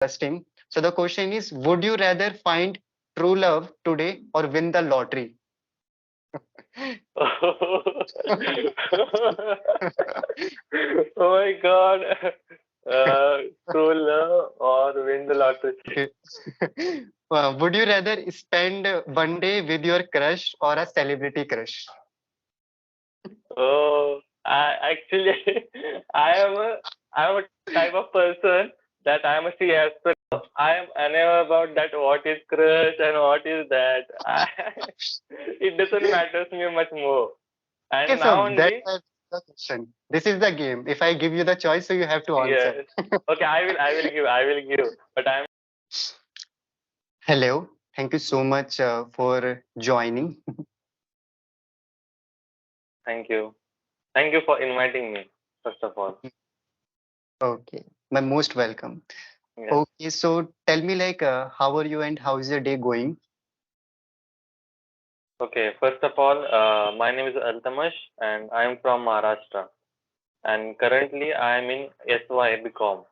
interesting. So the question is, would you rather find true love today or win the lottery? Oh my God. True love or win the lottery. Okay. Would you rather spend one day with your crush or a celebrity crush? Oh, I actually, I am a, I am a type of person that I am a CA Aspirant. I am unaware about that. What is crush and what is that? It doesn't matter to me much more. Okay, And so now that's only, the question. This is the game. If I give you the choice, so you have to answer. yes. Okay, I will give. But I'm Hello. Thank you so much for joining. thank you. Thank you for inviting me, first of all. Okay. My most welcome. Yes. Okay, so tell me how are you and how is your day going? Okay, first of all, my name is Altamash and I am from Maharashtra. And currently I am in SY BCom.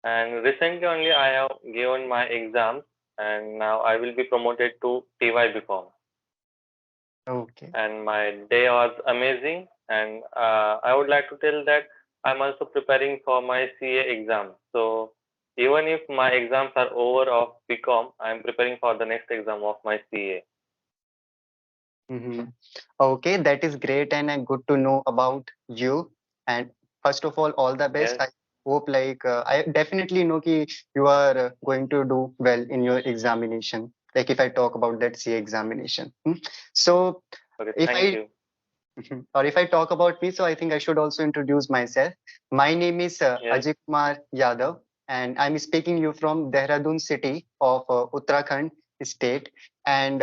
And recently only I have given my exams and now I will be promoted to TY BCom. Okay. And my day was amazing. And I would like to tell that I'm also preparing for my CA exam. So even if my exams are over of BCom, I'm preparing for the next exam of my CA. Mm-hmm. Okay, that is great and good to know about you. And first of all the best. Yes. I hope I definitely know ki you are going to do well in your examination. Like if I talk about that CA examination. So Okay. if Thank I you. or if I talk about me, so I think I should also introduce myself. My name is Yes. Ajay Kumar Yadav, and I'm speaking you from Dehradun city of Uttarakhand state. And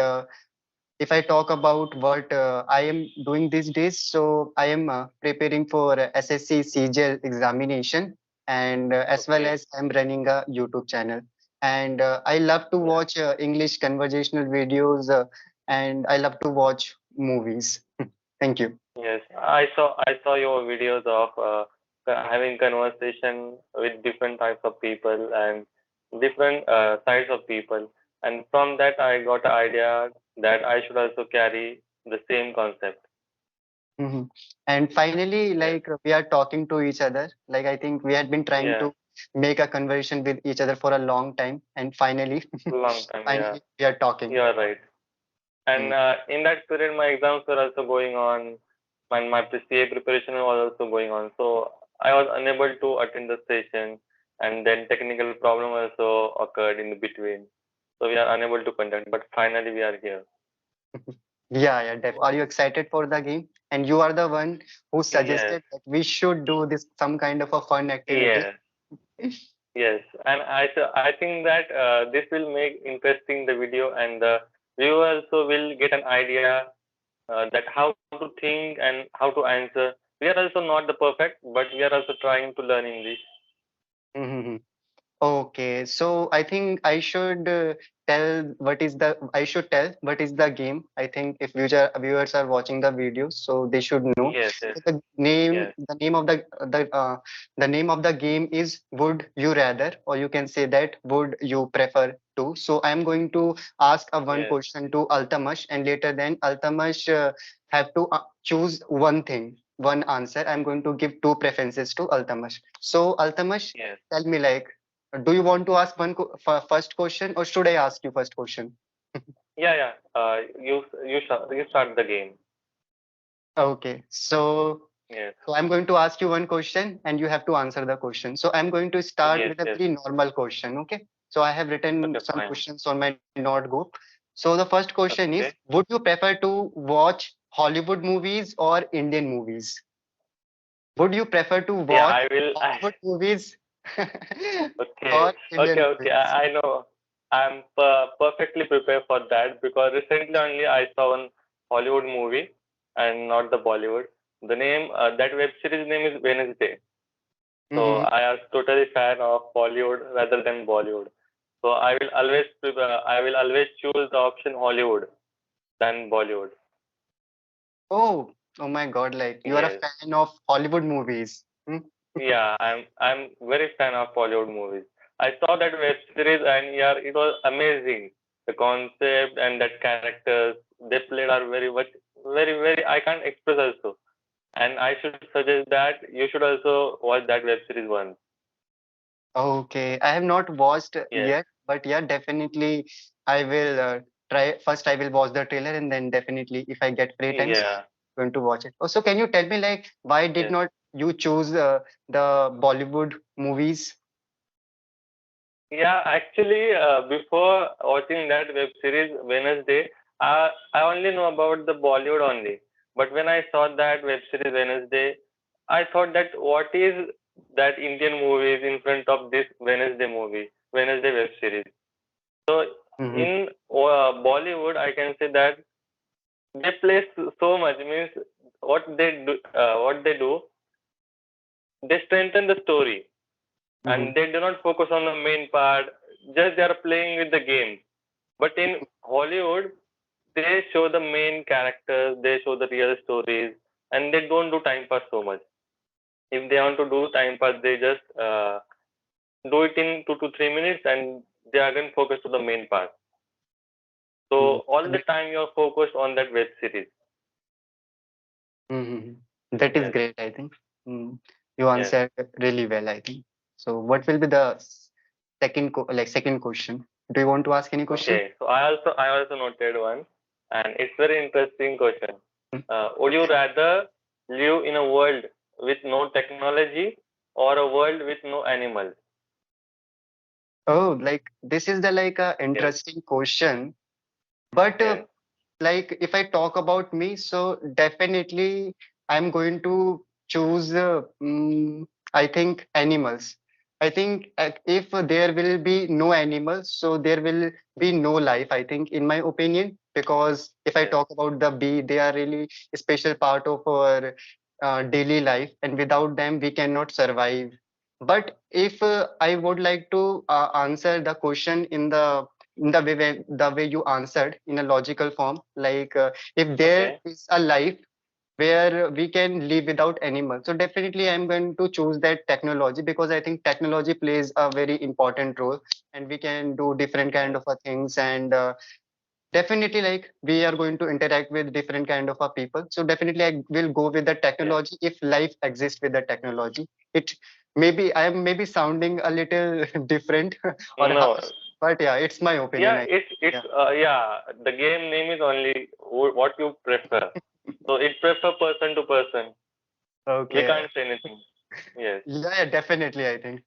if I talk about what I am doing these days, so I am preparing for SSC CGL examination, and as well Okay. as I'm running a YouTube channel. And I love to Yeah. watch English conversational videos, and I love to watch movies. Thank you. Yes. I saw your videos of having conversation with different types of people and different sides of people, and from that I got an idea that I should also carry the same concept. Mhm. And finally, Yes. we are talking to each other. Like I think we had been trying Yeah. to make a conversation with each other for a long time, and finally, Long time. Yeah. finally we are talking. You are right. Mm. And in that period, my exams were also going on, and my CA preparation was also going on. So I was unable to attend the session, and then technical problem also occurred in between. So we are unable to conduct, but finally we are here. Yeah, yeah. Are you excited for the game? And you are the one who Yes, suggested that we should do this some kind of a fun activity. yes, yes. And I think that this will make interesting the video, and the viewer also will get an idea that how to think and how to answer. We are also not the perfect, but we are also trying to learn English. Mhm. Okay, so I think I should I should tell what is the game. I think if viewers are watching the video, so they should know. Yes, yes, So yes, the name of the name of the game is Would You Rather, or you can say that Would You Prefer to. So I'm going to ask a one yes, question to Altamash, and later then Altamash have to choose one thing, one answer. I'm going to give two preferences to Altamash. So Altamash, yes. tell me do you want to ask first question or should I ask you first question? Yeah, yeah. You start the game. Okay, Yes, so I'm going to ask you one question and you have to answer the question. So I'm going to start yes, with a yes. very normal question. Okay, so I have written Okay, some fine. questions on my notebook. So the first question is: Okay. would you prefer to watch Hollywood movies or Indian movies? Would you prefer to Yeah, watch I will. Hollywood movies Okay, or okay, Indian okay. movies? I know. I'm perfectly prepared for that because recently only I saw one Hollywood movie and not the Bollywood. The name that web series name is Wednesday. So Mhm. I was totally fan of Bollywood rather than Bollywood. So I will always choose the option Hollywood than Bollywood. Oh, oh my God, like you are a Yes. fan of Hollywood movies. Hmm? Yeah, I'm very fan of Bollywood movies. I saw that web series and yeah, it was amazing. The concept and that characters they played are very much, very I can't express also. And I should suggest that you should also watch that web series once. Okay, I have not watched Yes. yet, but yeah, definitely I will try. First, I will watch the trailer, and then definitely, if I get free time, so Yeah. I'm going to watch it. Also, can you tell me like why did Yes. not you choose the Bollywood movies? Yeah, actually, before watching that web series Wednesday, I only know about the Bollywood only. But when I saw that web series Wednesday, I thought that what is that Indian movies in front of this Wednesday web series. So Mm-hmm. in Bollywood, I can say that they play so much. Means what they do, they strengthen the story Mm-hmm. and they do not focus on the main part. Just they are playing with the game. But in Hollywood, they show the main characters, they show the real stories, and they don't do time pass so much. If they want to do time pass, they just do it in 2 to 3 minutes, and they are going to focus to the main part. So all the time you're focused on that web series. Mm-hmm. That is Yes, great, I think. Mm. You yes. answered really well, I think. So, what will be the second question? Do you want to ask any question? Okay. So I also noted one, and it's very interesting question. Mm. Would you Okay. rather live in a world with no technology or a world with no animals? Oh, like this is the like a Yes, interesting question. But yes, like if I talk about me, so definitely I'm going to choose I think animals. I think if there will be no animals, so there will be no life, I think, in my opinion, because if I yes, talk about the bee, they are really a special part of our daily life, and without them we cannot survive. But if I would like to answer the question in the way you answered in a logical form, like if there okay, is a life where we can live without animals, so definitely I'm going to choose that technology, because I think technology plays a very important role, and we can do different kind yes, of things, and definitely like we are going to interact with different kind of people. So definitely I will go with the yes. technology if life exists with the technology. It maybe I am maybe sounding a little different or No, harsh, but yeah, it's my opinion. yeah, it's Yeah. yeah. The game name is only what you prefer. So it prefer person to person. We Okay. can't say anything. Yes, Yeah, yeah, definitely, I think.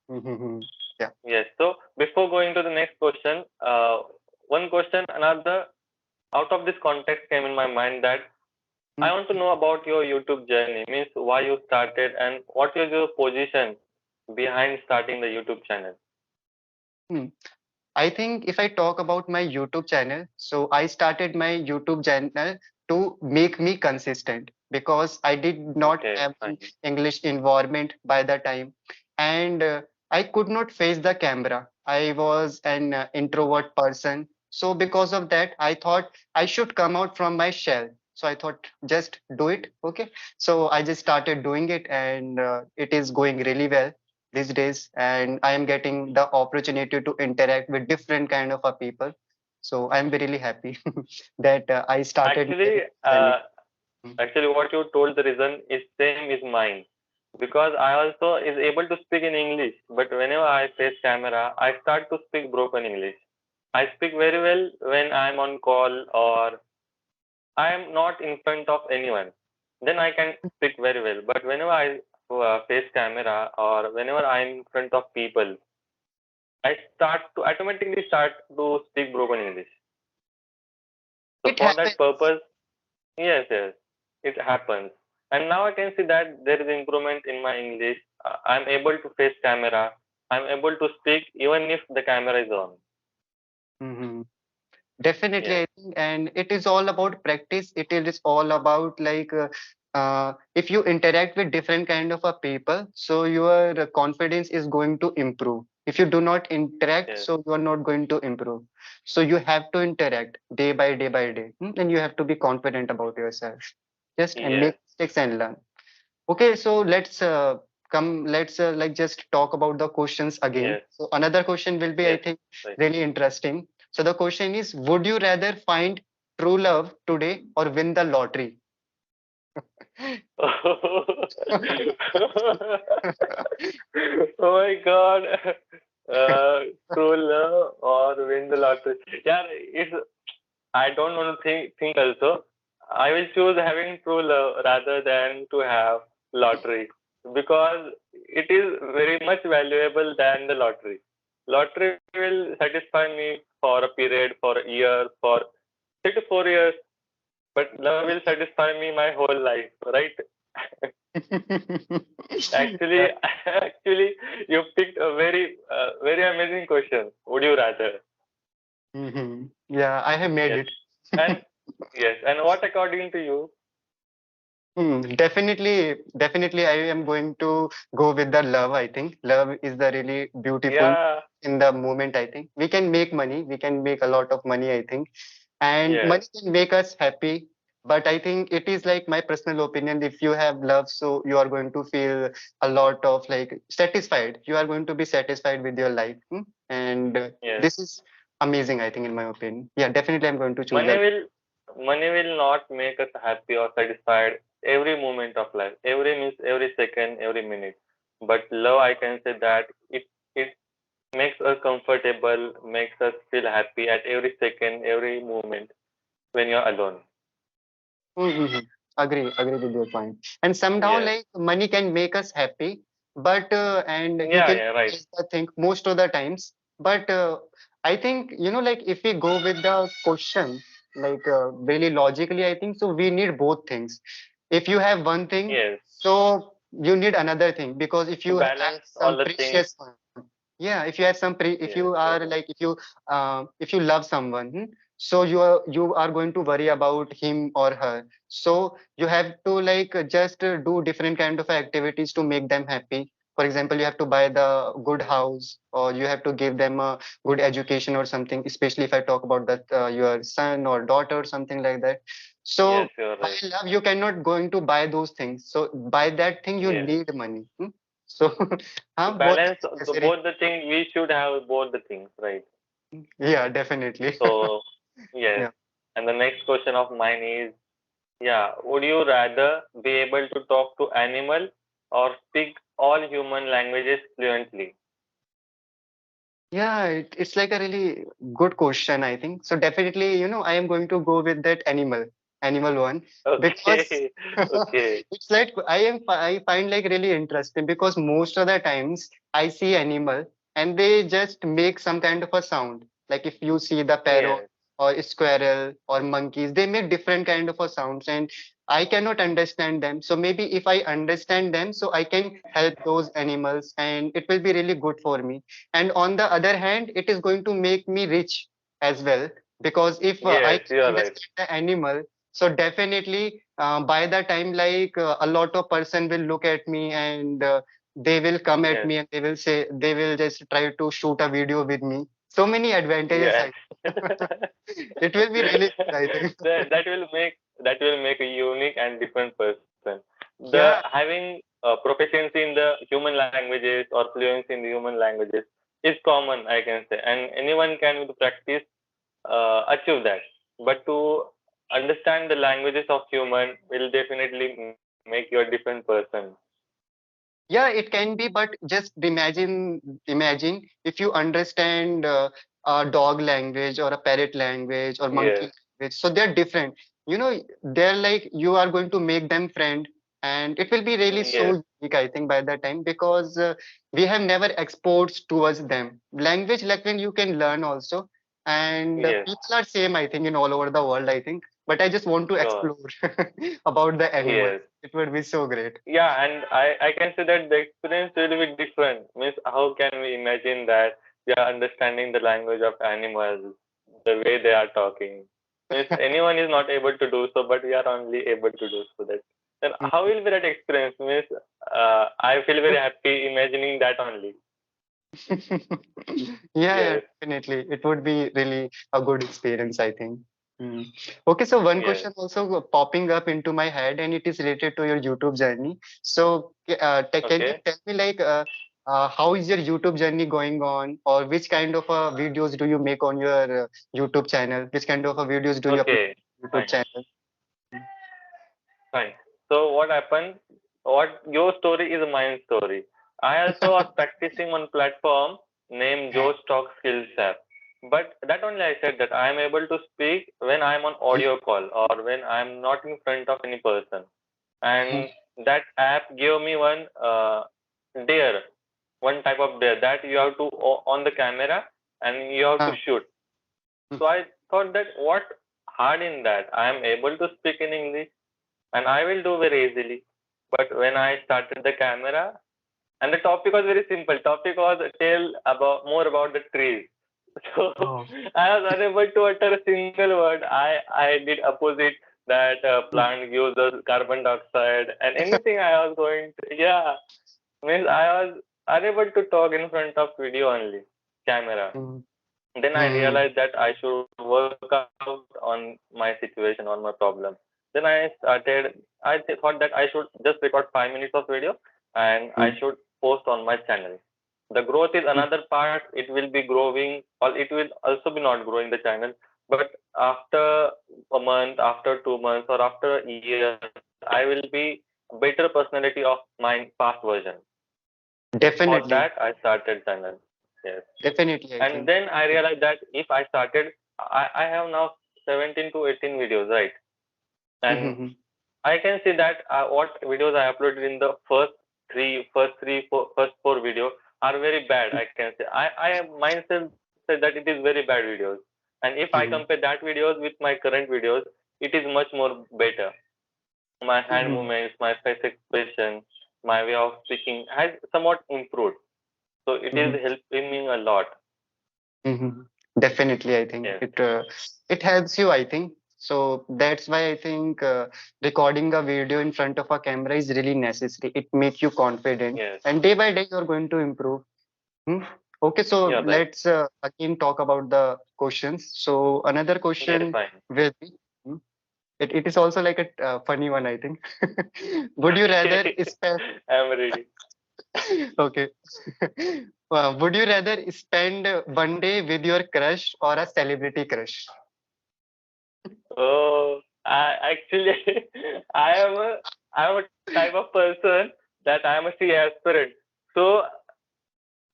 Yeah. yes. So before going to the next question, one question, another out of this context came in my mind that I Mm, want to know about your YouTube journey, means why you started and what is your position behind starting the YouTube channel. mm. I think if I talk about my YouTube channel, so I started my YouTube channel to make me consistent, because I did not Okay, have an fine. English environment by the time, and I could not face the camera. I was an introvert person. So because of that, I thought I should come out from my shell. So I thought just do it. Okay. So I just started doing it, and it is going really well these days, and I am getting the opportunity to interact with different kind of people. So I'm really happy that I started my Actually, YouTube channel. actually, what you told the reason is same is mine because I also is able to speak in English, but whenever I face camera, I start to speak broken English. I speak very well when I'm on call or I am not in front of anyone. Then I can speak very well. But whenever I face camera or whenever I'm in front of people, I start to automatically start to speak broken English. So It for that happens. purpose, yes, yes, it happens. And now I can see that there is improvement in my English. I'm able to face camera. I'm able to speak even if the camera is on. Mhm. Definitely, Yes, I think, and it is all about practice. It is all about like if you interact with different kind of a people, so your confidence is going to improve. If you do not interact, yes, so you are not going to improve. So you have to interact day by day by day, and you have to be confident about yourself. Just and yes, make mistakes and learn. Okay, so let's come, let's like just talk about the questions again. Yes. So another question will be, I Yes. think, Right. really interesting. So the question is, would you rather find true love today or win the lottery? Oh my God. True love or win the lottery. Yeah, it's, I don't want to think also. I will choose having true love rather than to have lottery because it is very much valuable than the lottery. Lottery will satisfy me for a period, for a year, for 3 to 4 years, but love will satisfy me my whole life, right? Actually, Yeah. actually, you picked a very amazing question. Would you rather? Yeah, I have made Yes. it. And yes. And what according to you? Definitely, I am going to go with the love. I think love is the really beautiful Yeah. in the moment. I think we can make money. We can make a lot of money. I think, and Yes. money can make us happy. But I think it is like my personal opinion. If you have love, so you are going to feel a lot of like satisfied. You are going to be satisfied with your life, and Yes. this is amazing. I think, in my opinion. Yeah, definitely, I'm going to choose Money that. will money will not make us happy or satisfied every moment of life. Every means every second, every minute. But love, I can say that it makes us comfortable, makes us feel happy at every second, every moment when you're alone. Mm-hmm. Agree with your point. And somehow, Yes. like money can make us happy, but and you Yeah. can Yeah. Right. realize the thing most of the times. But I think like if we go with the question, like really logically, I think so. We need both things. If you have one thing, Yes. so you need another thing because if To you have balance some all the things. precious one, yeah, if you have if you Yes. are Yes. like if you love someone, so you are going to worry about him or her, so you have to like just do different kind of activities to make them happy. For example, you have to buy the good Yes. house, or you have to give them a good education or something, especially if I talk about that your son or daughter or something like that. Yes. So You're by right. love you cannot going to buy those things, so by that thing you Yes. need money. So To both balance are necessary. both the things, we should have both the things, right? Yeah, definitely. So yes. Yeah. And the next question of mine is, yeah, would you rather be able to talk to animal or speak all human languages fluently? Yeah, it's like a really good question, I think. So definitely, I am going to go with that animal one, because Okay. Okay. it's like I find like really interesting because most of the times I see animal and they just make some kind of a sound. Like if you see the parrot Yes. or squirrel or monkeys, they make different kind of a sounds, and I cannot understand them. So maybe if I understand them, so I can help those animals and it will be really good for me. And on the other hand, it is going to make me rich as well, because if I Yes, can you are right. understand the animal, so definitely by the time like a lot of person will look at me, and they will come at Yes. me and they will just try to shoot a video with me. So many advantages, Yes. I it will be really good, I think. That will make a unique and different person. The Yeah. having proficiency in the human languages or fluency in the human languages is common, I can say, and anyone can with practice achieve that. But to understand the languages of human will definitely make you a different person. Yeah, it can be, but just imagine if you understand a dog language or a parrot language or Yes. monkey language. So they're different. They're like you are going to make them friend, and it will be really Yes. so unique, I think, by that time, because we have never exports towards them. Language like when you can learn also, and Yes. people are same, I think, in all over the world, I think. But I just want to Sure. explore about the animals. Yes. It would be so great. Yeah, and I can say that the experience will be different. Means how can we imagine that we are understanding the language of animals, the way they are talking. Means anyone is not able to do so, but we are only able to do so that. Then how will be that experience? Means I feel very happy imagining that only. Yeah, Yes. definitely. It would be really a good experience, I think. Hmm. Okay, so one Yes. question also popping up into my head, and it is related to your YouTube journey. So, can you Okay. tell me like how is your YouTube journey going on, or which kind of videos do you make on your YouTube channel? Which kind of videos do you upload Okay. on YouTube Fine. channel? Fine. So what happened? What your story is my story. I also was practicing on platform named Joe Stock Skills app. But that only I said that I am able to speak when I am on audio call or when I am not in front of any person. Mhm. And that app gave me one dare, one type of dare that you have to on the camera and you have to Ah, shoot. So I thought that what hard in that? I am able to speak in English and I will do very easily. But when I started the camera, and the topic was very simple. Topic was tell about more about the trees. So oh. I was unable to utter a single word. I did opposite that plant gives us carbon dioxide and anything I was going to, yeah, means I was unable to talk in front of video only camera. Mhm. Then I Mhm. realized that I should work out on my situation, on my problem. Then I thought that I should just record 5 minutes of video and I Mhm. should post on my channel. The growth is Mhm. another part. It will be growing or it will also be not growing the channel. But after a month, after 2 months, or after a year, I will be better personality of my past version. For that, Definitely, I started channel. Yes. definitely, I And think. then I realized that if I started, I have now 17 to 18 videos, right? And Mhm. I can see that what videos I uploaded in the first four videos are very bad. I can say I myself said that it is very bad videos. And if I compare Mhm. that videos with my current videos, it is much more better. My hand Mhm. movements, my face expression, my way of speaking has somewhat improved. So it is Mhm. helping me a lot. Mhm. Definitely, I think Yes, it helps you, I think. So that's why I think recording a video in front of a camera is really necessary. It makes you confident, yes, and day by day you're going to improve. Hmm? Okay, so yeah, right. let's again talk about the questions. So another Yes, question fine. will be, hmm, it is also like a funny one, I think. Would you rather Okay, spend I'm ready. okay. Would you rather spend one day with your crush or a celebrity crush? Oh, I actually, I am a, I am a type of person that I am a CA aspirant. So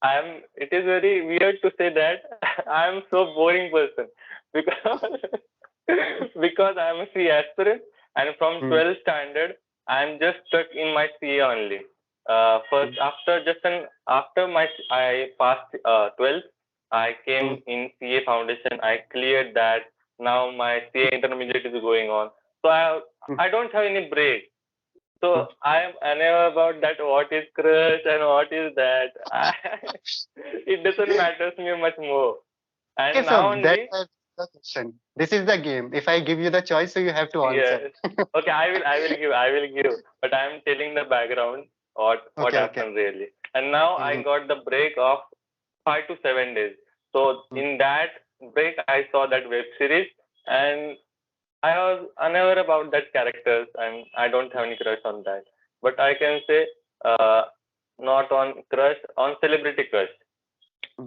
I am. It is very weird to say that I am so boring person because because I am a CA aspirant and from Hmm, 12th standard I am just stuck in my CA only. First hmm, after my I passed 12th, I hmm, came in CA foundation. I cleared that. Now my CA intermediate is going on. So hmm, I don't have any break. hmm. So I am unaware about that. What is crush and what is that? It doesn't matter to me much more. Okay, And now so that's only, the question. This is the game. If I give you the choice, so you have to answer. yes. Okay, I will give. But I am telling the background what Okay, okay. happened really. And now I Hmm, got the break of 5 to 7 days. So hmm. in that break, I saw that web series, and I was unaware about that characters, and I don't have any crush on that. But I can say, uh, not on crush, on celebrity crush. Hmm.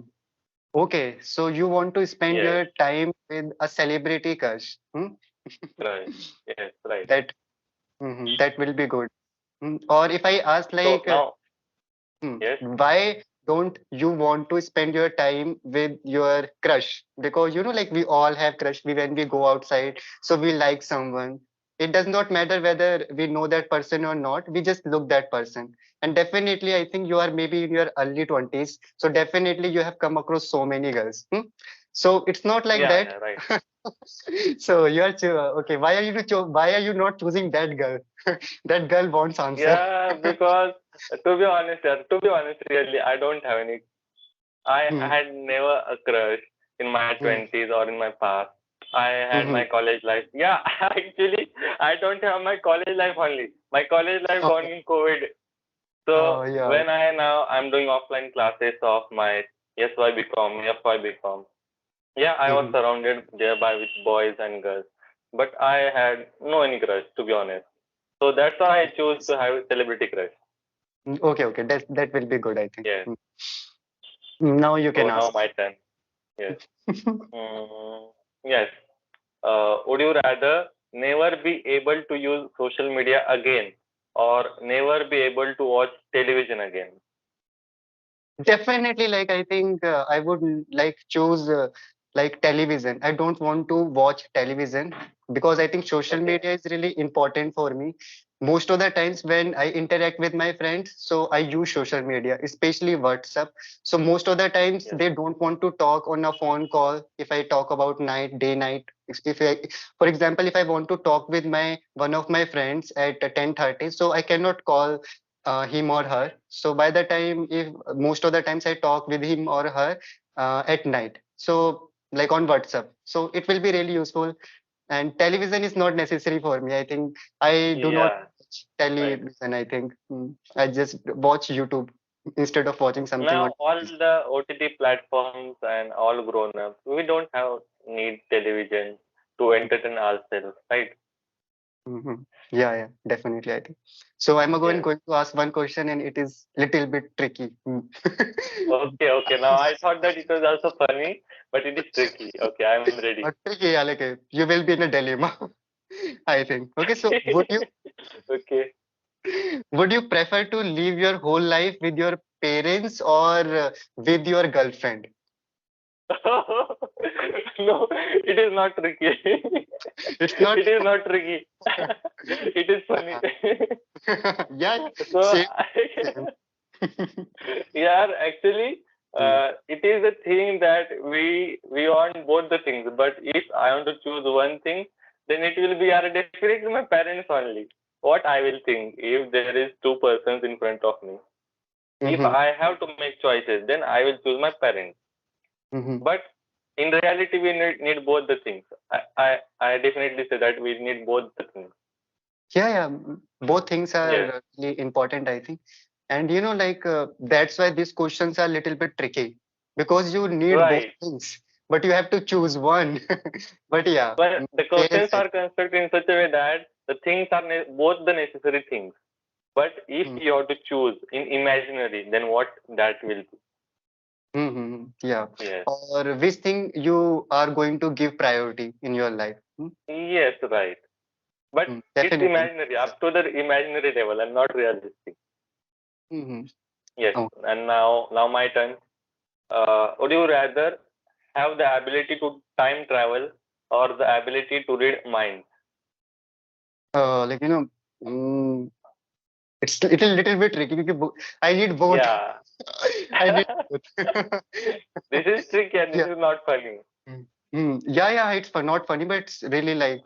Okay, so you want to spend Yes, your time with a celebrity crush. Hmm? crush. Yes, right. That that will be good. Or if I ask So like now, yes, Why don't you want to spend your time with your crush? Because like we all have crush when we go outside, so we like someone. It does not matter whether we know that person or not. We just look that person. And definitely, I think you are maybe in your early 20s. So definitely you have come across so many girls. So it's not like yeah, that. yeah, right. So okay. Why are you not choosing that girl? That girl wants answer. Yeah, because to be honest, really, I don't have any. I Hmm, had never a crush in my hmm, 20s or in my past. I hmm, had hmm. my college life. Yeah, actually, I don't have my college life only. My college life gone Okay. in COVID. So Oh, yeah. when I'm doing offline classes of my SY BCom, FY BCom. Yeah, I was Mhm. surrounded thereby with boys and girls, but I had no any crush to be honest. So that's why I chose to have a celebrity crush. Okay, okay, that will be good, I think. Yes. Now you So can now ask. my turn. Yes. Yes. Would you rather never be able to use social media again or never be able to watch television again? Definitely, like I think I would like choose like television. I don't want to watch television because I think social Okay. media is really important for me. Most of the times when I interact with my friends, so I use social media, especially WhatsApp. So most of the times Yes. they don't want to talk on a phone call. If I talk about night, day, night. If I, for example, if I want to talk with my one of my friends at 10:30, so I cannot call him or her. So by the time, if most of the times I talk with him or her at night, so like on WhatsApp, so it will be really useful. And television is not necessary for me. I think I do not Yeah. watch Right. television. I think I just watch YouTube instead of watching something on Now all television. the OTT platforms and all grown up, we don't have need television to entertain ourselves, right? hmm Yeah, yeah, definitely. I think so. I'm Yes. going to ask one question, and it is little bit tricky. Okay, okay. Now I thought that it was also funny, but it is tricky. Okay, I'm ready. Tricky, yeah, like you will be in a dilemma. I think. Okay, so Okay. would you prefer to live your whole life with your parents or with your girlfriend? No, it is not tricky. It's not. It is not tricky. It is funny. Yeah, yeah, yeah. So, Same, same. yeah, actually, Mm, it is a thing that we want both the things. But if I want to choose one thing, then it will be definitely my parents only. What I will think if there is two persons in front of me. If mhm, I have to make choices, then I will choose my parents. mhm. But in reality, we need both the things. I definitely say that we need both the things. Yeah, yeah. Both things Yes, are really important, I think. And like that's why these questions are a little bit tricky because you need both right. things, but you have to choose one. But yeah, But the parents, questions I are constructed in such a way that the things are both the necessary things. But if think. you have to choose in imaginary, then what that will be? Mm-hmm. Yeah. Yes, Or which thing you are going to give priority in your life? yes, right. But it's Definitely. imaginary, up to the imaginary level and not realistic. Mm-hmm. Yes, Oh. and now my turn. Would you rather have the ability to time travel or the ability to read minds? Like mm, it's little bit tricky because I need both. Yeah. I need both. This is tricky and this Yeah. is not funny. Yeah, yeah. It's not funny, but it's really like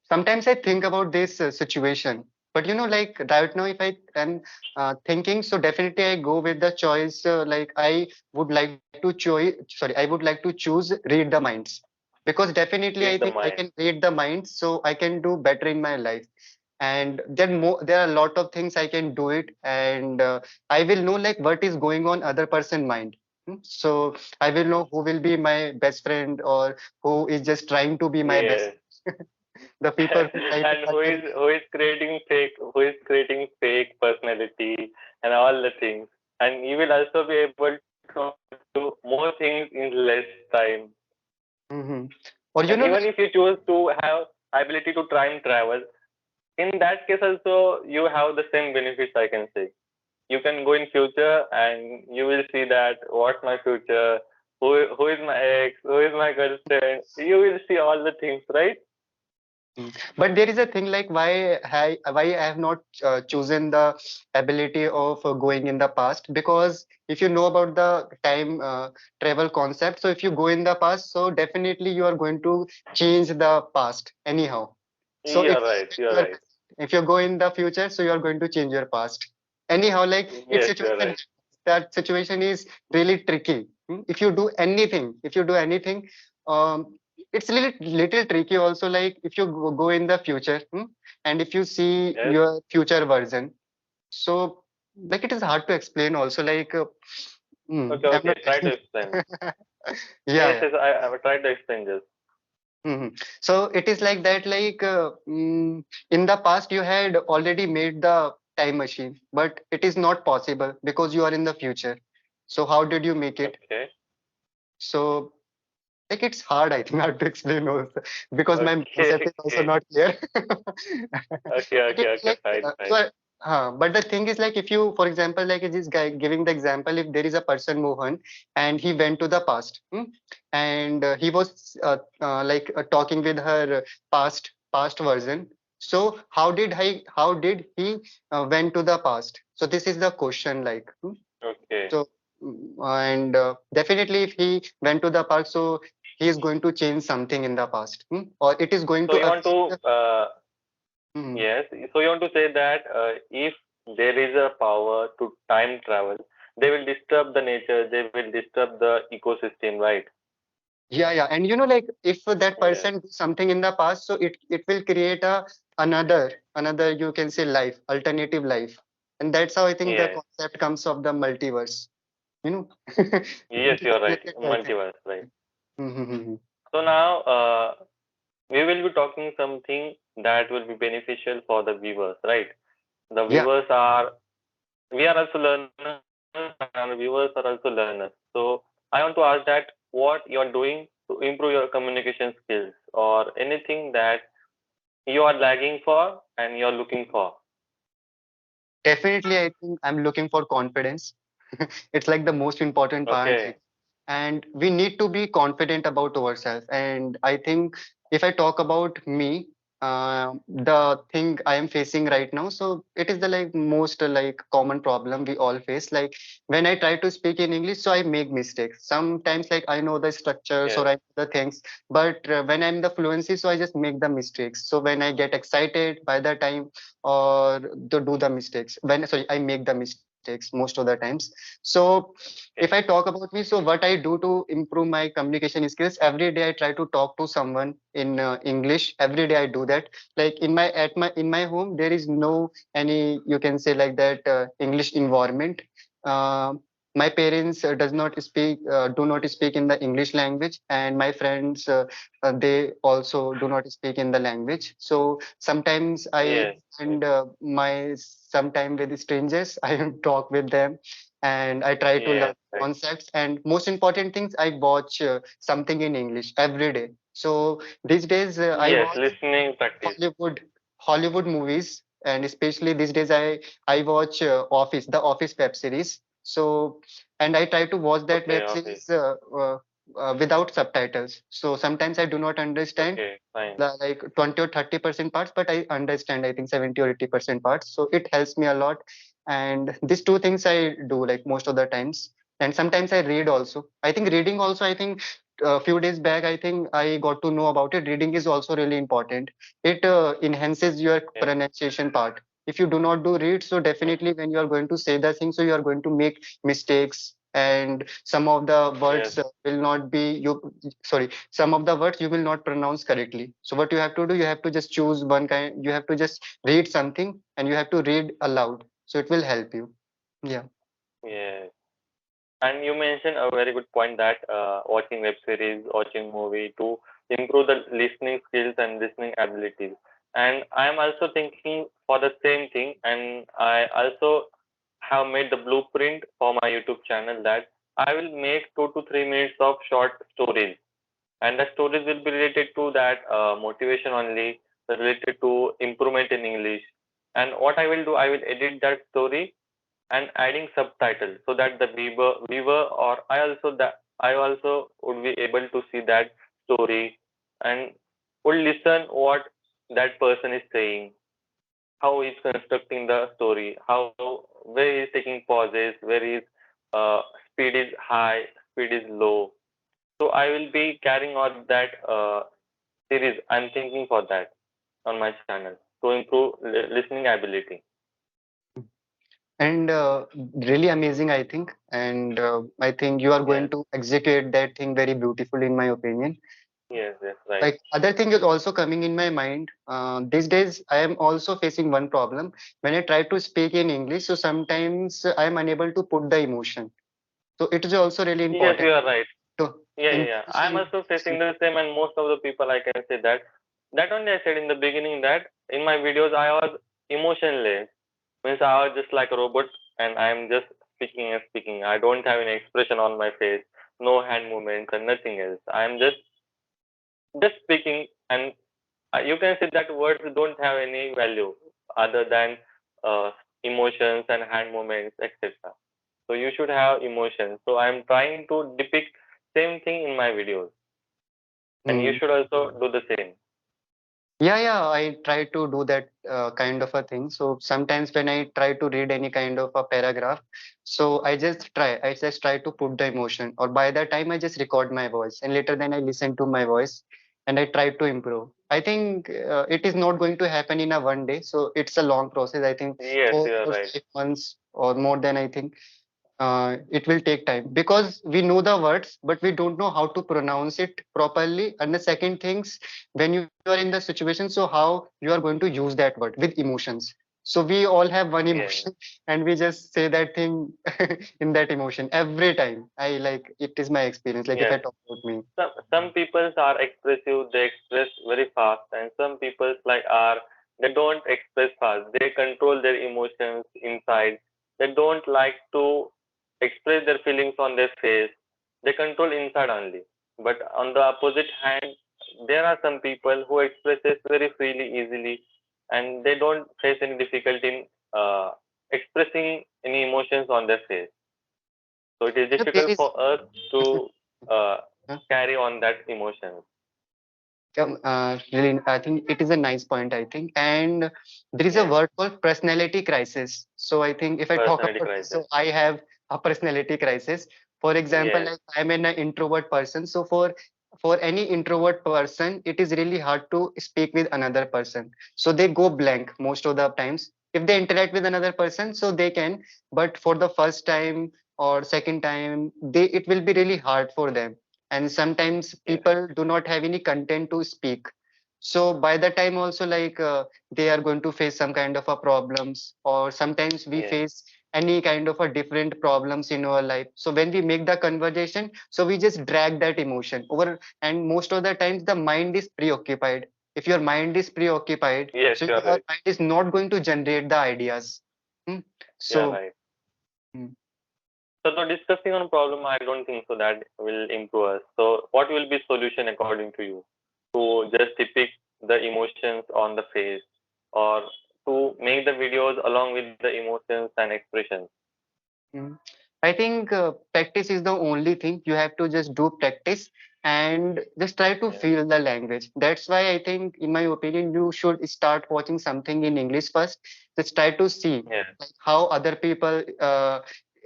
sometimes I think about this situation. But like right now, if I am thinking, so definitely I go with the choice. Like I would like to choose. Sorry, I would like to choose read the minds because definitely I Read the think I mind. can read the minds, so I can do better in my life. And then there are a lot of things I can do it, and I will know like what is going on other person mind. So I will know who will be my best friend or who is just trying to be my best. Yes. The people who try to And cut the. who is creating fake personality and all the things. And you will also be able to do more things in less time. Hmm. Or And even like if you choose to have ability to time travel, in that case also you have the same benefits, I can say. You can go in future and you will see that what's my future, who is my ex, who is my girlfriend. You will see all the things, right? but there is a thing like why I have not chosen the ability of going in the past because if you know about the time travel concept, so if you go in the past, so definitely you are going to change the past anyhow. So You're it will right. affect You're your right. present. If you go in the future, so you are going to change your past. Anyhow, like it's Yes, you're situation right. that situation is really tricky. If you do anything, um, it's little tricky also. Like if you go in the future, and if you see Yes. your future version, so like it is hard to explain also. Like Okay. I'm Okay. not Try to getting. explain. Yeah, Yes, yeah. yes, I will try to explain this. Mhm. So it is like that, like in the past you had already made the time machine, but it is not possible because you are in the future. So how did you make it? Okay. So like it's hard, I think, hard to explain also because my Okay, concept is also okay. not clear. Okay, But okay, it's okay, like fine, so. fine. But the thing is, like, if you, for example, like this guy giving the example, if there is a person Mohan and he went to the past, and he was talking with her past version. So how did he went to the past? So this is the question, like. Okay. So, and definitely, if he went to the park, so he is going to change something in the past, or it is going So to you want affect. to, Hmm. yes, so you want to say that if there is a power to time travel, they will disturb the nature, they will disturb the ecosystem, right? Yeah, yeah, and like if that Yes, person do something in the past, so it will create another you can say life, alternative life, and that's how I think the yes, concept comes of the multiverse. You know, yes, it is you're right. related like that. Multiverse, right? Mm-hmm. So now we will be talking something that will be beneficial for the viewers, right? The Yeah. viewers are, we are also learners and viewers are also learners. So I want to ask that what you are doing to improve your communication skills or anything that you are lagging for and you are looking for. Definitely, I think I'm looking for confidence. It's like the most important part. Okay. And we need to be confident about ourselves. And I think if I talk about me, the thing I am facing right now, so it is the like most like common problem we all face. Like when I try to speak in English, so I make mistakes. Sometimes like I know the structures or Yes. I know the things, but when I'm the fluency, so I just make the mistakes. So when I get excited by the time or to do the mistakes, when sorry, I make the mistakes most of the times. So if I Okay. talk about me, so what I do to improve my communication skills, every day I try to talk to someone in English. Every day I do that. Like in my home, there is no any you can say like that English environment. Uh, my parents do not speak in the English language, and my friends they also do not speak in the language. So sometimes I Yes. Yes. spend my some time with strangers. I talk with them and I try to learn Yes. Right. concepts. And most important things, I watch something in English every day. So these days, I Yes. watch Listening practice. Hollywood Hollywood movies, and especially these days, I watch the Office web series. So, and I try to watch that Okay. web Okay. series without subtitles. So sometimes I do not understand Okay. Fine. the like 20 or 30% parts, but I understand I think 70 or 80% parts. So it helps me a lot. And these two things I do like most of the times. And sometimes I read also. I think reading also, I think a few days back, I think I got to know about it. Reading is also really important. It enhances your Yes. pronunciation part. If you do not do read, so Yes. definitely when you are going to say the thing, so you are going to make mistakes, and some of the Yes. words will not be you sorry, some of the words you will not pronounce correctly. So what you have to do, you have to just choose one kind, you have to just read something and you have to read aloud. So it will help you. Yeah. Yes. And you mentioned a very good point that watching web series, watching movie to improve the listening skills and listening abilities. And I am also thinking for the same thing. And I also have made the blueprint for my YouTube channel that I will make 2 to 3 minutes of short stories, and the stories will be related to that motivation only, related to improvement in English. And what I will do, I will edit that story and adding subtitles so that the viewer or I also would be able to see that story and would listen what that person is saying, how he's constructing the story, how where he's taking pauses, where his uh, speed is high, speed is low. So I will be carrying on that series. I'm thinking for that on my channel to improve listening ability. And really amazing, I think. And I think you are going Yes, to execute that thing very beautifully, in my opinion. yes, yes, right. Like other thing is also coming in my mind. These days, I am also facing one problem. When I try to speak in English, so sometimes I am unable to put the emotion. So it is also really Yes, important you are right. Yeah, yeah, yeah. I'm Impression. also facing the same, and most of the people I can say that. That only I said in the beginning that in my videos I was emotionless. Means I was just like a robot, and I'm just speaking and speaking. I don't have any expression on my face, no hand movements, and nothing else. I'm just speaking, and you can say that words don't have any value other than uh, emotions and hand movements, etc. So you should have emotions. So I'm trying to depict same thing in my videos, and you Hmm. should also do the same. Yeah, I try to do that kind of a thing. So sometimes when I try to read any kind of a paragraph, so I just try to put the emotion, or by the time I just record my voice, and later then I listen to my voice, and I try to improve. I think it is not going to happen in a one day, so it's a long process. I think Yes, four you are or right. 5 months or more than, I think it will take time because we know the words but we don't know how to pronounce it properly. And the second things, when you are in the situation, so how you are going to use that word with emotions. So we all have one Yes. emotion and we just say that thing in that emotion every time. I like it is my experience, like if I Yes. talk about me. Some people are expressive, they express very fast, and some people like are they don't express fast. They control their emotions inside. They don't like to express their feelings on their face. They control inside only. But on the opposite hand, there are some people who expresses very freely, easily, and they don't face any difficulty in expressing any emotions on their face. So it is There difficult is for us to uh, carry on that emotion. Really, I think it is a nice point, I think. And there is a Yes, word called personality crisis. So I think if I talk personality about, crisis. so I have a personality crisis. For example, Yes, like I'm an introvert person. So for any introvert person, it is really hard to speak with another person. So they go blank most of the times. If they interact with another person, so they can, but for the first time or second time, they it will be really hard for them, and sometimes yes, people do not have any content to speak. So by the time also, like they are going to face some kind of a problems, or sometimes we yes, face any kind of a different problems in our life. So when we make the conversation, so we just drag that emotion over, and most of the times the mind is preoccupied. If your mind is preoccupied, yes, so you are your right. mind is not going to generate the ideas. Hmm. You are So right. hmm. So the discussing on problem, I don't think so that will improve us. So what will be solution according to you to just depict the emotions on the face, or to make the videos along with the emotions and expressions? Mm. I think practice is the only thing. You have to just do practice and just try to Yes, feel the language. That's why I think, in my opinion, you should start watching something in English first. Just try to see yes, like how other people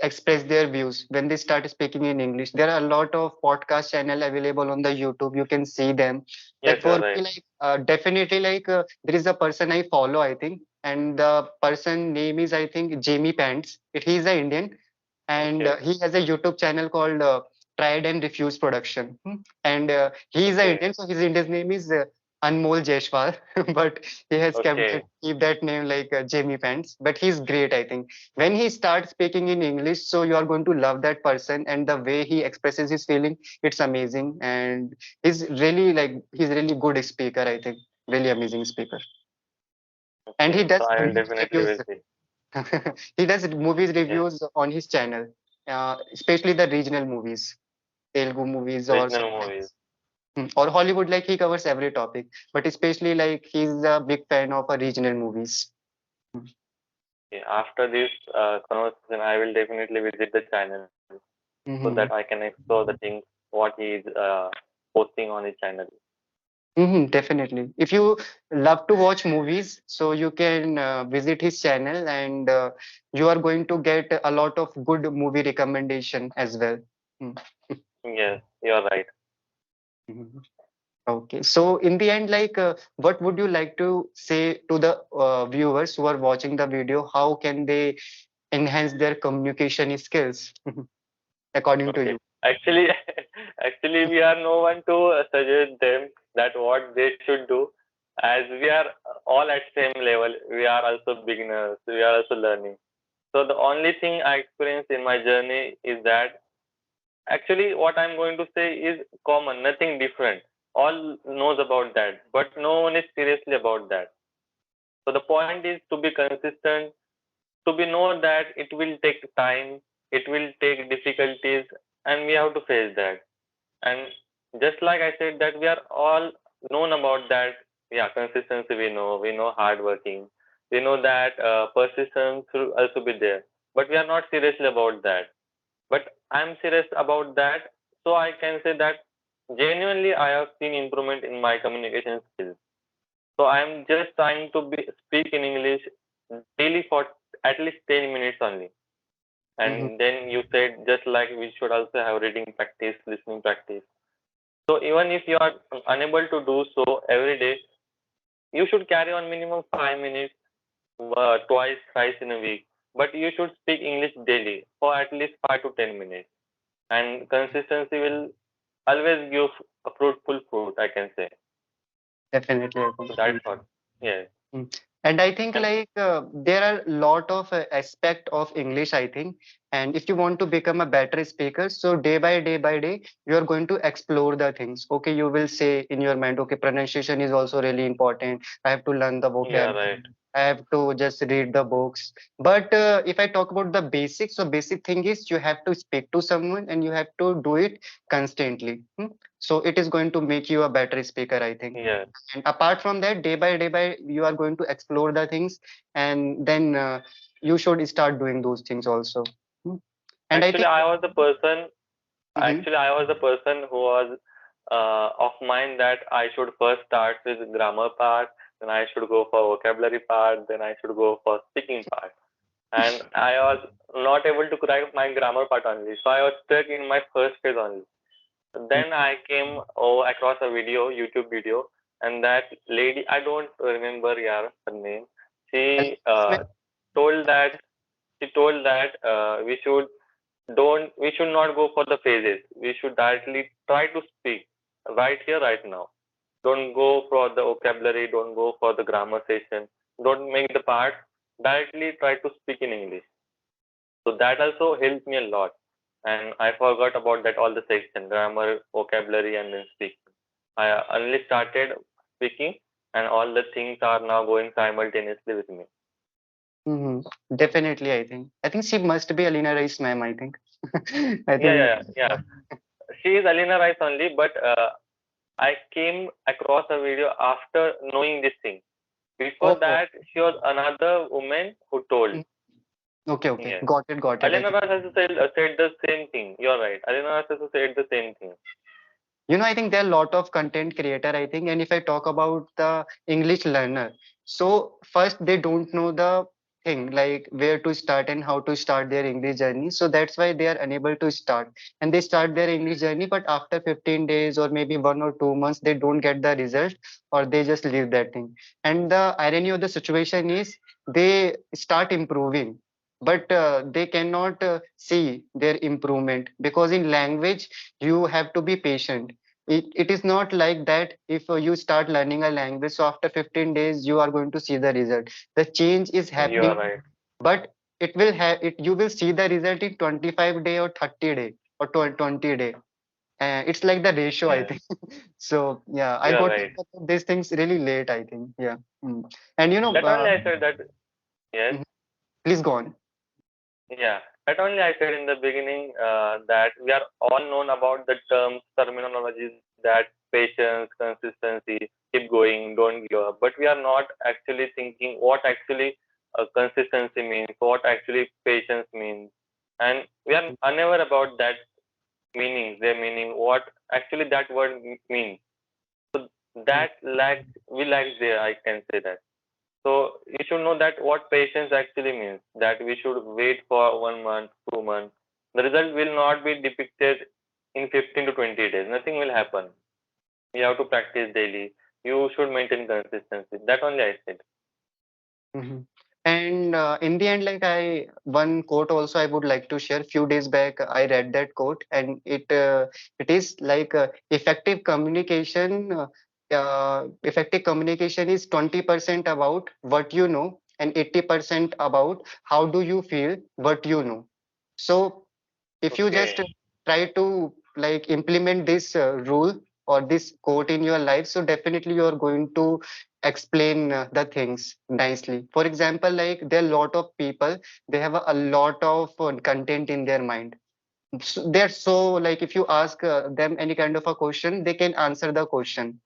express their views when they start speaking in English. There are a lot of podcast channel available on the YouTube. You can see them. yes, Like you for are me, right. like definitely, like there is a person I follow, I think, and the person name is, I think, Jamie Pants. He's an Indian, and Okay, he has a YouTube channel called Tried and Refused Production. And he is an okay, Indian, so his Indian name is Anmol Jaishwal, but he has okay. keep that name like Jamie Pants. But he's great, I think. When he starts speaking in English, so you are going to love that person, and the way he expresses his feeling, it's amazing. And he's really good speaker, I think, really amazing speaker. And he Okay. So does I will movie definitely reviews. visit. He does movies Yes, reviews on his channel, especially the regional movies, Telugu movies, or regional movies. sometimes or Hollywood. Like he covers every topic, but especially like he's a big fan of regional movies. Okay. After this conversation, I will definitely visit the channel so that I Mm-hmm. can explore the things what he is posting on his channel. Mm-hmm, definitely. If you love to watch movies, so you can visit his channel, and you are going to get a lot of good movie recommendation as well. Mm. Yes, you are right. Mhm. Okay, so in the end, like, what would you like to say to the viewers who are watching the video? How can they enhance their communication skills, according to Okay. you? Actually, actually, we are no one to suggest them that what they should do, as we are all at same level. We are also beginners. We are also learning. So the only thing I experienced in my journey is that Actually, what I'm going to say is common, nothing different. All knows about that, but no one is seriously about that. So the point is to be consistent, to be know that it will take time, it will take difficulties, and we have to face that. And just like I said, that we are all known about that. Yeah, consistency we know hard working, we know that persistence will also be there, but we are not seriously about that. But I'm serious about that, so I can say that genuinely I have seen improvement in my communication skills. So I'm just trying to speak in English daily for at least 10 minutes only. Mm-hmm. And then you said just like we should also have reading practice, listening practice. So even if you are unable to do so every day, you should carry on minimum 5 minutes, twice, thrice in a week. But you should speak English daily for at least 5 to 10 minutes, and consistency will always give a fruitful fruit, I can say. Definitely, I So think. that's what. Yes. Mm. And I think And like there are lot of aspect of English, I think. And if you want to become a better speaker, so day by day, you are going to explore the things. Okay, you will say in your mind, okay, pronunciation is also really important. I have to learn the yeah, vocab. right. I have to just read the books. But if I talk about the basics, so basic thing is you have to speak to someone and you have to do it constantly. So it is going to make you a better speaker, I think. Yeah. And apart from that, day by you are going to explore the things, and then you should start doing those things also. Hmm. And I Actually, think. I was the person. Mhm. Actually, I was the person who was of mind that I should first start with grammar part, then I should go for vocabulary part, then I should go for speaking part. And I was not able to crack my grammar part only, so I was stuck in my first phase only. Then I came across a video, YouTube video, and that lady, I don't remember yeah, her name. She told that told that we should not go for the phases. We should directly try to speak right here, right now. Don't go for the vocabulary. Don't go for the grammar session. Don't make the part. Directly try to speak in English. So that also helped me a lot. And I forgot about that all the section, grammar, vocabulary, and then speaking. I only started speaking, and all the things are now going simultaneously with me. Hmm. Definitely, I think. I think she must be Alina Rice, ma'am. I think. I Yeah, think. yeah, yeah. She is Alina Rice only, but I came across a video after knowing this thing. Before Oh. that, she was another woman who told. Mhm. Okay, okay. Yes. Got it, got it. I Alina think. Rice also said the same thing. You're right. Alina Rice also said the same thing. I think there are a lot of content creator, I think. And if I talk about the English learner, so first they don't know the thing like where to start and how to start their English journey. So that's why they are unable to start. And they start their English journey, but after 15 days or maybe 1 or 2 months, they don't get the result or they just leave that thing. And the irony of the situation is they start improving. But they cannot see their improvement because in language you have to be patient. It is not like that if you start learning a language, so after 15 days you are going to see the result. The change is You are happening, right. but it will have it you will see the result in 25 day or 30 day or 20 day. It's like the ratio, I Yes. think. So yeah, I You are got to right. know about these things really late, I think. Yeah. And That only I said that. Yes. mhm. Please go on. Yeah. That only I said in the beginning that we are all known about the terms, terminologies that patience, consistency, keep going, don't give up. But we are not actually thinking what actually consistency means, what actually patience means. And we are unaware about that meanings, their meaning, what actually that word means. So that lack, we lack there, I can say that. So you should know that what patience actually means, that we should wait for 1 month, 2 months. The result will not be depicted in 15 to 20 days. Nothing will happen. You have to practice daily. You should maintain consistency. That only I said. Mhm. And in the end, like one quote also I would like to share. Few days back, I read that quote, and it is like effective communication is 20% about what you know and 80% about how do you feel what you know. So if you just Okay. try to like implement this rule or this quote in your life, so definitely you are going to explain the things nicely. For example, like there are a lot of people, they have a lot of content in their mind. They're so like if you ask them any kind of a question, they can answer the question.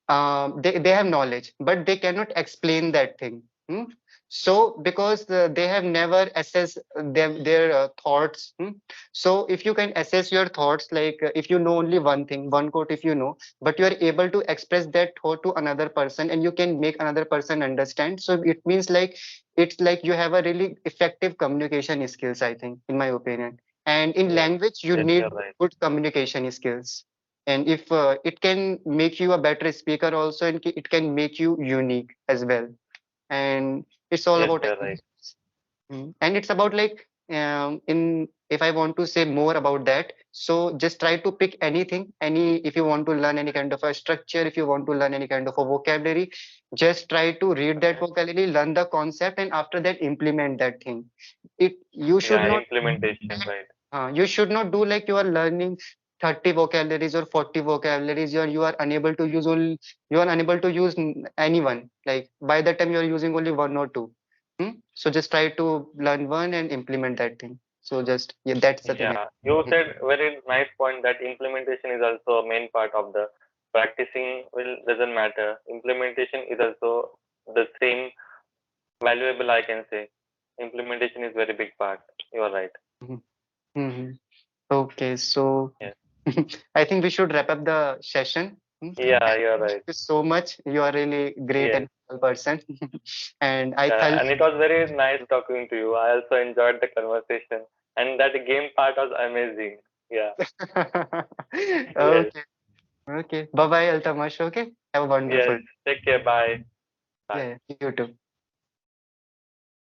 They have knowledge but they cannot explain that thing. Hmm? So because they have never assessed their thoughts. So if you can assess your thoughts, like if you know only one thing, one quote, if you know, but you are able to express that thought to another person and you can make another person understand, so it means like it's like you have a really effective communication skills, I think, in my opinion. And in Yes. language you Yes, need you're right. good communication skills. And if it can make you a better speaker also, and it can make you unique as well. And it's all Yes, about you're right. and it's about like in if I want to say more about that, so just try to pick anything, any, if you want to learn any kind of a structure, if you want to learn any kind of a vocabulary, just try to read that Okay. vocabulary, learn the concept, and after that implement that thing. It you should Yeah, not implementation, right. you should not do like you are learning 30 vocabularies or 40 vocabularies. You are unable to use only, you are unable to use anyone. Like by the time you are using only one or two. So just try to learn one and implement that thing. So just yeah, that's the thing. Yeah, you said very nice point that implementation is also a main part of the practicing will doesn't matter. Implementation is also the same valuable, I can say. Implementation is very big part. You are right. Mhm. Mhm. Okay, so Yes. I think we should wrap up the session. Yeah, And you are thank right. you so much. You are really great Yes. and humble person. And I Yeah, felt and it was very nice talking to you. I also enjoyed the conversation, and that game part was amazing. Yeah. Yes. okay. Okay. Bye bye, Altamash. Okay. Have a Yes. wonderful. Take care. Bye. Bye. Yeah, yeah, you too.